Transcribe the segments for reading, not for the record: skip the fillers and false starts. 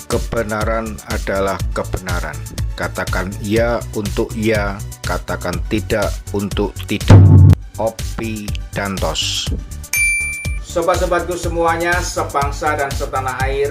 Kebenaran adalah kebenaran. Katakan iya untuk iya, katakan tidak untuk tidak. Opi Dantos. Sobat-sobatku semuanya, sebangsa dan setanah air,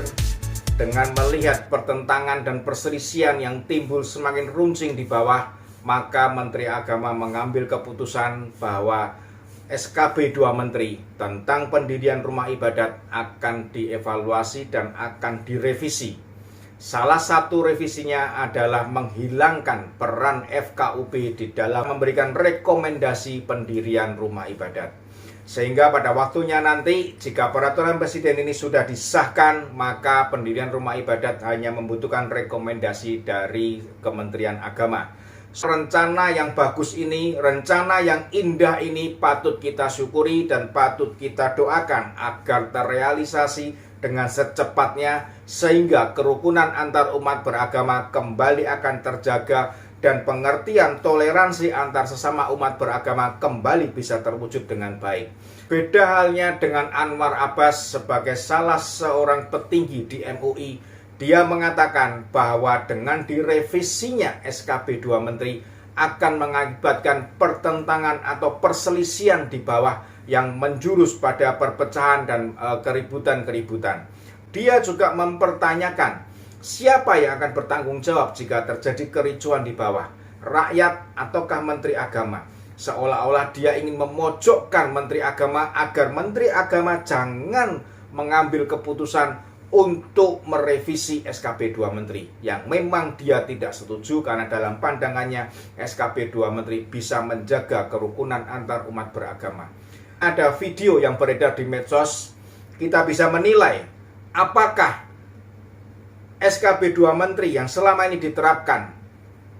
dengan melihat pertentangan dan perselisihan yang timbul semakin runcing di bawah, maka Menteri Agama mengambil keputusan bahwa SKB 2 Menteri tentang pendirian rumah ibadat akan dievaluasi dan akan direvisi. Salah satu revisinya adalah menghilangkan peran FKUB di dalam memberikan rekomendasi pendirian rumah ibadat. Sehingga pada waktunya nanti, jika peraturan presiden ini sudah disahkan, maka pendirian rumah ibadat hanya membutuhkan rekomendasi dari Kementerian Agama. Rencana yang bagus ini, rencana yang indah ini patut kita syukuri dan patut kita doakan agar terrealisasi dengan secepatnya, sehingga kerukunan antar umat beragama kembali akan terjaga dan pengertian toleransi antar sesama umat beragama kembali bisa terwujud dengan baik. Beda halnya dengan Anwar Abbas sebagai salah seorang petinggi di MUI. Dia mengatakan bahwa dengan direvisinya SKB 2 Menteri akan mengakibatkan pertentangan atau perselisihan di bawah yang menjurus pada perpecahan dan keributan-keributan. Dia juga mempertanyakan siapa yang akan bertanggung jawab jika terjadi kericuan di bawah, rakyat ataukah Menteri Agama. Seolah-olah dia ingin memojokkan Menteri Agama agar Menteri Agama jangan mengambil keputusan untuk merevisi SKB 2 Menteri yang memang dia tidak setuju, karena dalam pandangannya SKB 2 Menteri bisa menjaga kerukunan antar umat beragama. Ada video yang beredar di medsos, kita bisa menilai apakah SKB 2 Menteri yang selama ini diterapkan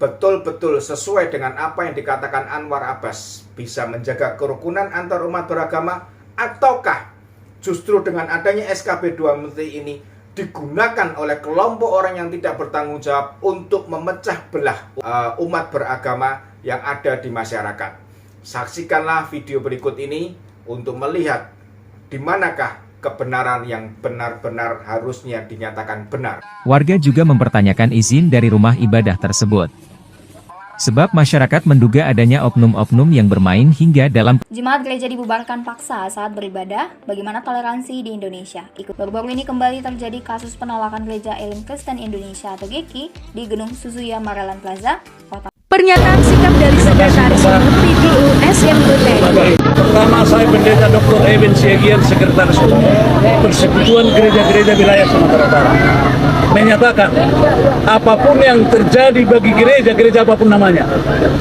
betul-betul sesuai dengan apa yang dikatakan Anwar Abbas, bisa menjaga kerukunan antar umat beragama, ataukah justru dengan adanya SKB 2 Menteri ini digunakan oleh kelompok orang yang tidak bertanggung jawab untuk memecah belah umat beragama yang ada di masyarakat. Saksikanlah video berikut ini untuk melihat di manakah kebenaran yang benar-benar harusnya dinyatakan benar. Warga juga mempertanyakan izin dari rumah ibadah tersebut. Sebab masyarakat menduga adanya oknum-oknum yang bermain hingga dalam. Jemaat gereja dibubarkan paksa saat beribadah. Bagaimana toleransi di Indonesia? Baru-baru ini kembali terjadi kasus penolakan Gereja Elim Kristen Indonesia atau GEKI di Gedung Suzuya Maryland Plaza, Kota. Pernyataan sikap dari Sekretaris PDUS yang berbeda. Pertama, saya Pendeta Dr. Eben Siagian, Sekretaris Persekutuan Gereja-Gereja Wilayah Sumatera Utara, menyatakan apapun yang terjadi bagi gereja apapun namanya,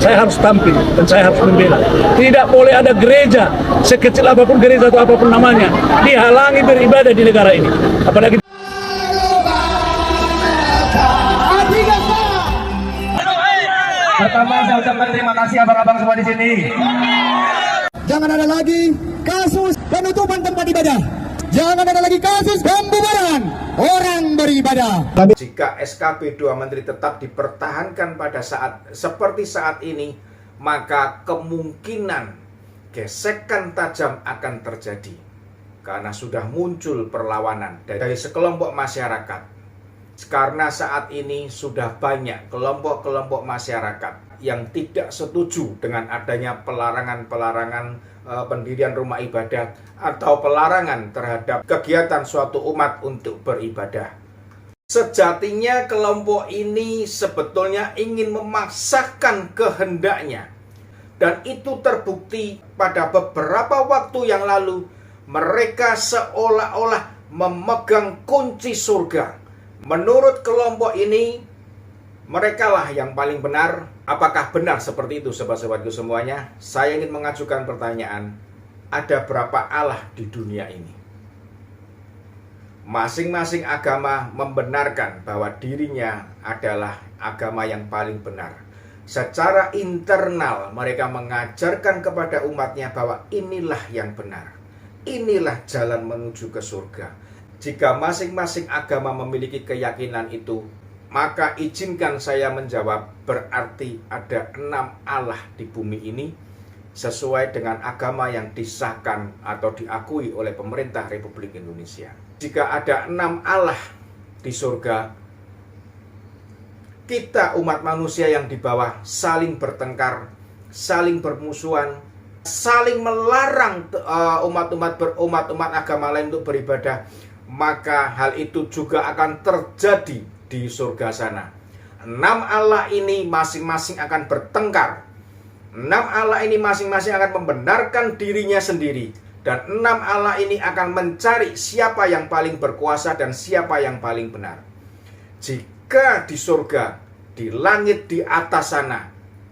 saya harus tampil dan saya harus membela. Tidak boleh ada gereja, sekecil apapun gereja atau apapun namanya, dihalangi beribadah di negara ini. Apalagi pertama, saya ucapkan terima kasih abang-abang semua di sini. Jangan ada lagi kasus penutupan tempat ibadah. Jangan ada lagi kasus pembubaran orang beribadah. Jika SKB 2 Menteri tetap dipertahankan pada saat seperti saat ini, maka kemungkinan gesekan tajam akan terjadi. Karena sudah muncul perlawanan dari sekelompok masyarakat. Karena saat ini sudah banyak kelompok-kelompok masyarakat yang tidak setuju dengan adanya pelarangan-pelarangan pendirian rumah ibadah atau pelarangan terhadap kegiatan suatu umat untuk beribadah. Sejatinya kelompok ini sebetulnya ingin memaksakan kehendaknya, dan itu terbukti pada beberapa waktu yang lalu. Mereka seolah-olah memegang kunci surga. Menurut kelompok ini, merekalah yang paling benar. Apakah benar seperti itu, sobat-sobatku semuanya? Saya ingin mengajukan pertanyaan, ada berapa Allah di dunia ini? Masing-masing agama membenarkan bahwa dirinya adalah agama yang paling benar. Secara internal mereka mengajarkan kepada umatnya bahwa inilah yang benar. Inilah jalan menuju ke surga. Jika masing-masing agama memiliki keyakinan itu, maka izinkan saya menjawab, berarti ada 6 Allah di bumi ini, sesuai dengan agama yang disahkan atau diakui oleh pemerintah Republik Indonesia. Jika ada 6 Allah di surga, kita umat manusia yang di bawah saling bertengkar, saling bermusuhan, saling melarang umat agama lain untuk beribadah, maka hal itu juga akan terjadi di surga sana. 6 Allah ini masing-masing akan bertengkar. 6 Allah ini masing-masing akan membenarkan dirinya sendiri. Dan 6 Allah ini akan mencari siapa yang paling berkuasa dan siapa yang paling benar. Jika di surga, di langit di atas sana,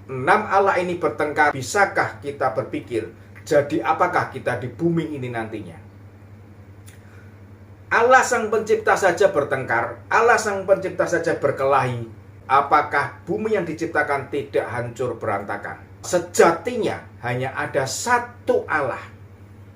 6 Allah ini bertengkar, bisakah kita berpikir, jadi apakah kita di bumi ini nantinya? Allah Sang Pencipta saja bertengkar, Allah Sang Pencipta saja berkelahi, apakah bumi yang diciptakan tidak hancur berantakan? Sejatinya hanya ada satu Allah.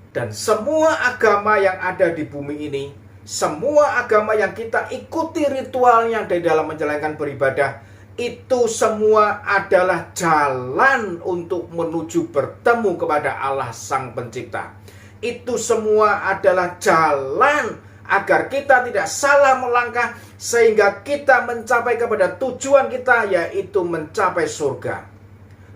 Dan semua agama yang ada di bumi ini, semua agama yang kita ikuti ritualnya di dalam menjalankan beribadah, itu semua adalah jalan untuk menuju bertemu kepada Allah Sang Pencipta. Itu semua adalah jalan agar kita tidak salah melangkah, sehingga kita mencapai kepada tujuan kita, yaitu mencapai surga.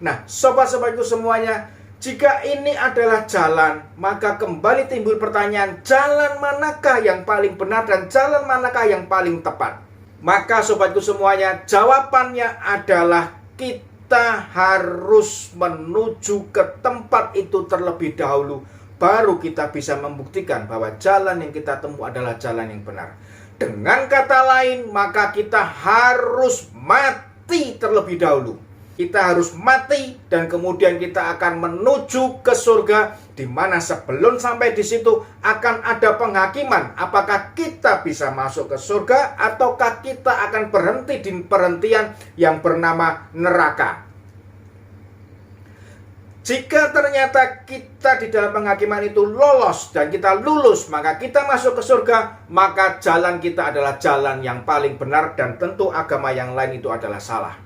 Nah, sobat-sobatku semuanya, jika ini adalah jalan, maka kembali timbul pertanyaan, jalan manakah yang paling benar dan jalan manakah yang paling tepat? Maka sobatku semuanya, jawabannya adalah kita harus menuju ke tempat itu terlebih dahulu, baru kita bisa membuktikan bahwa jalan yang kita tempuh adalah jalan yang benar. Dengan kata lain, maka kita harus mati terlebih dahulu. Kita harus mati dan kemudian kita akan menuju ke surga, di mana sebelum sampai di situ akan ada penghakiman apakah kita bisa masuk ke surga ataukah kita akan berhenti di perhentian yang bernama neraka. Jika ternyata kita di dalam penghakiman itu lolos dan kita lulus, maka kita masuk ke surga, maka jalan kita adalah jalan yang paling benar dan tentu agama yang lain itu adalah salah.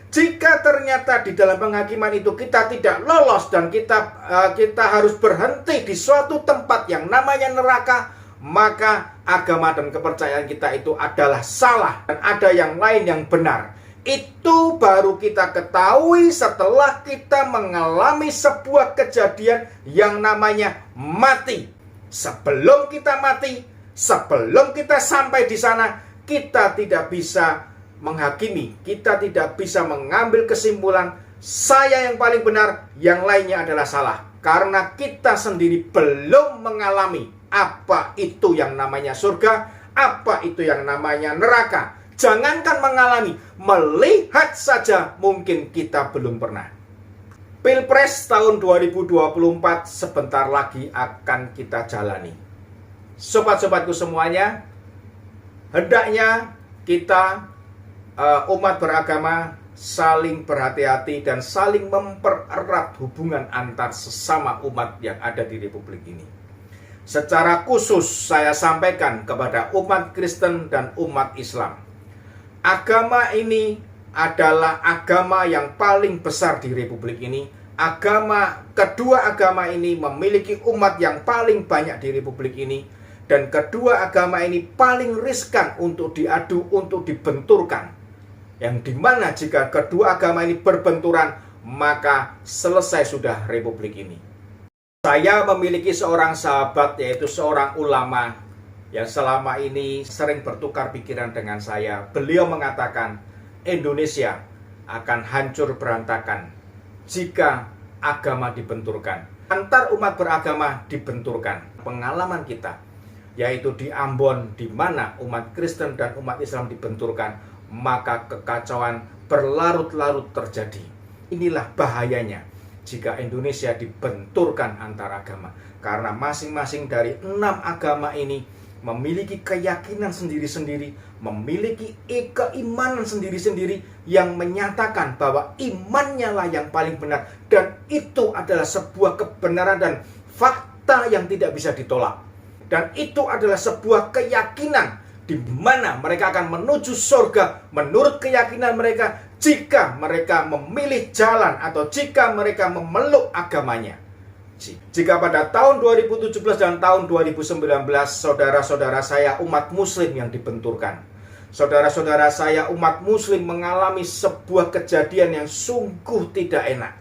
Jika ternyata di dalam penghakiman itu kita tidak lolos dan kita harus berhenti di suatu tempat yang namanya neraka, maka agama dan kepercayaan kita itu adalah salah dan ada yang lain yang benar. Itu baru kita ketahui setelah kita mengalami sebuah kejadian yang namanya mati. Sebelum kita mati, sebelum kita sampai di sana, kita tidak bisa menghakimi, kita tidak bisa mengambil kesimpulan saya yang paling benar, yang lainnya adalah salah, karena kita sendiri belum mengalami apa itu yang namanya surga, apa itu yang namanya neraka. Jangankan mengalami, melihat saja mungkin kita belum pernah. Pilpres tahun 2024 sebentar lagi akan kita jalani. Sobat-sobatku semuanya, hendaknya kita umat beragama saling berhati-hati dan saling mempererat hubungan antar sesama umat yang ada di Republik ini. Secara khusus saya sampaikan kepada umat Kristen dan umat Islam. Agama ini adalah agama yang paling besar di Republik ini. Kedua agama ini memiliki umat yang paling banyak di Republik ini. Dan kedua agama ini paling riskan untuk diadu, untuk dibenturkan. Yang dimana jika kedua agama ini berbenturan, maka selesai sudah Republik ini. Saya memiliki seorang sahabat, yaitu seorang ulama yang selama ini sering bertukar pikiran dengan saya. Beliau mengatakan Indonesia akan hancur berantakan jika agama dibenturkan, antar umat beragama dibenturkan. Pengalaman kita, yaitu di Ambon, di mana umat Kristen dan umat Islam dibenturkan, maka kekacauan berlarut-larut terjadi. Inilah bahayanya jika Indonesia dibenturkan antar agama, karena masing-masing dari 6 agama ini memiliki keyakinan sendiri-sendiri, memiliki keimanan sendiri-sendiri yang menyatakan bahwa imannya lah yang paling benar, dan itu adalah sebuah kebenaran dan fakta yang tidak bisa ditolak. Dan itu adalah sebuah keyakinan di mana mereka akan menuju surga menurut keyakinan mereka jika mereka memilih jalan atau jika mereka memeluk agamanya. Jika pada tahun 2017 dan tahun 2019 saudara-saudara saya umat muslim yang dibenturkan, Saudara-saudara saya, umat muslim mengalami sebuah kejadian yang sungguh tidak enak.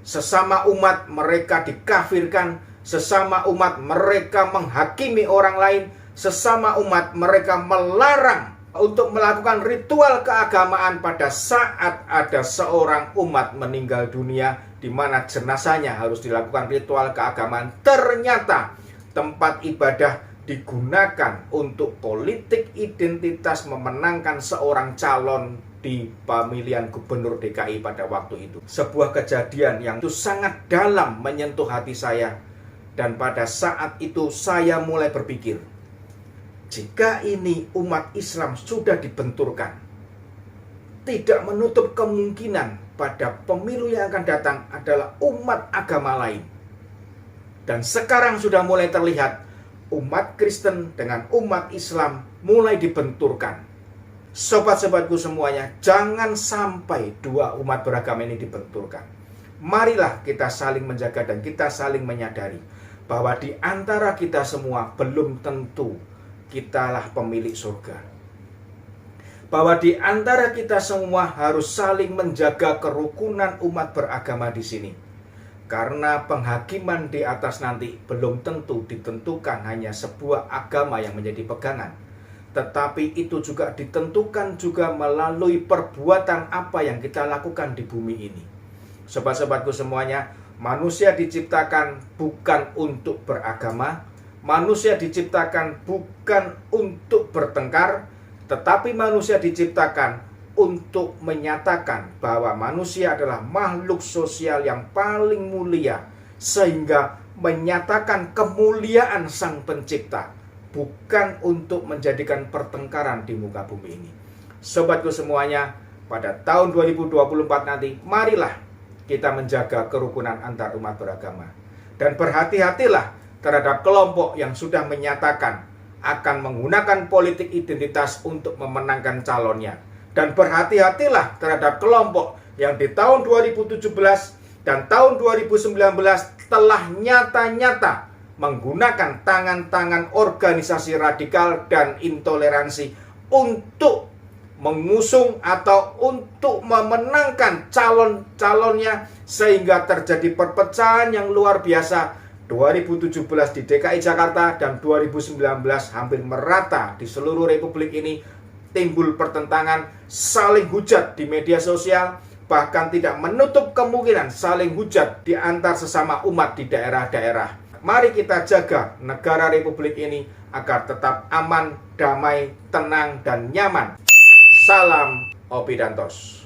Sesama umat mereka dikafirkan, sesama umat mereka menghakimi orang lain, sesama umat mereka melarang untuk melakukan ritual keagamaan pada saat ada seorang umat meninggal dunia di mana jenazahnya harus dilakukan ritual keagamaan. Ternyata tempat ibadah digunakan untuk politik identitas memenangkan seorang calon di pemilihan gubernur DKI pada waktu itu. Sebuah kejadian yang itu sangat dalam menyentuh hati saya. Dan pada saat itu saya mulai berpikir, jika ini umat Islam sudah dibenturkan, tidak menutup kemungkinan pada pemilu yang akan datang adalah umat agama lain. Dan sekarang sudah mulai terlihat umat Kristen dengan umat Islam mulai dibenturkan. Sobat-sobatku semuanya, jangan sampai dua umat beragama ini dibenturkan. Marilah kita saling menjaga dan kita saling menyadari bahwa di antara kita semua belum tentu kitalah pemilik surga. Bahwa di antara kita semua harus saling menjaga kerukunan umat beragama di sini. Karena penghakiman di atas nanti belum tentu ditentukan hanya sebuah agama yang menjadi pegangan. Tetapi itu juga ditentukan juga melalui perbuatan apa yang kita lakukan di bumi ini. Sobat-sobatku semuanya, manusia diciptakan bukan untuk beragama. Manusia diciptakan bukan untuk bertengkar. Tetapi manusia diciptakan untuk menyatakan bahwa manusia adalah makhluk sosial yang paling mulia, sehingga menyatakan kemuliaan Sang Pencipta, bukan untuk menjadikan pertengkaran di muka bumi ini. Sobatku semuanya, pada tahun 2024 nanti, marilah kita menjaga kerukunan antar umat beragama. Dan berhati-hatilah terhadap kelompok yang sudah menyatakan akan menggunakan politik identitas untuk memenangkan calonnya. Dan berhati-hatilah terhadap kelompok yang di tahun 2017 dan tahun 2019 telah nyata-nyata menggunakan tangan-tangan organisasi radikal dan intoleransi untuk mengusung atau untuk memenangkan calon-calonnya, sehingga terjadi perpecahan yang luar biasa. 2017 di DKI Jakarta dan 2019 hampir merata di seluruh republik ini. Timbul pertentangan, saling hujat di media sosial, bahkan tidak menutup kemungkinan saling hujat di antar sesama umat di daerah-daerah. Mari kita jaga negara republik ini agar tetap aman, damai, tenang, dan nyaman. Salam Opi Dantos.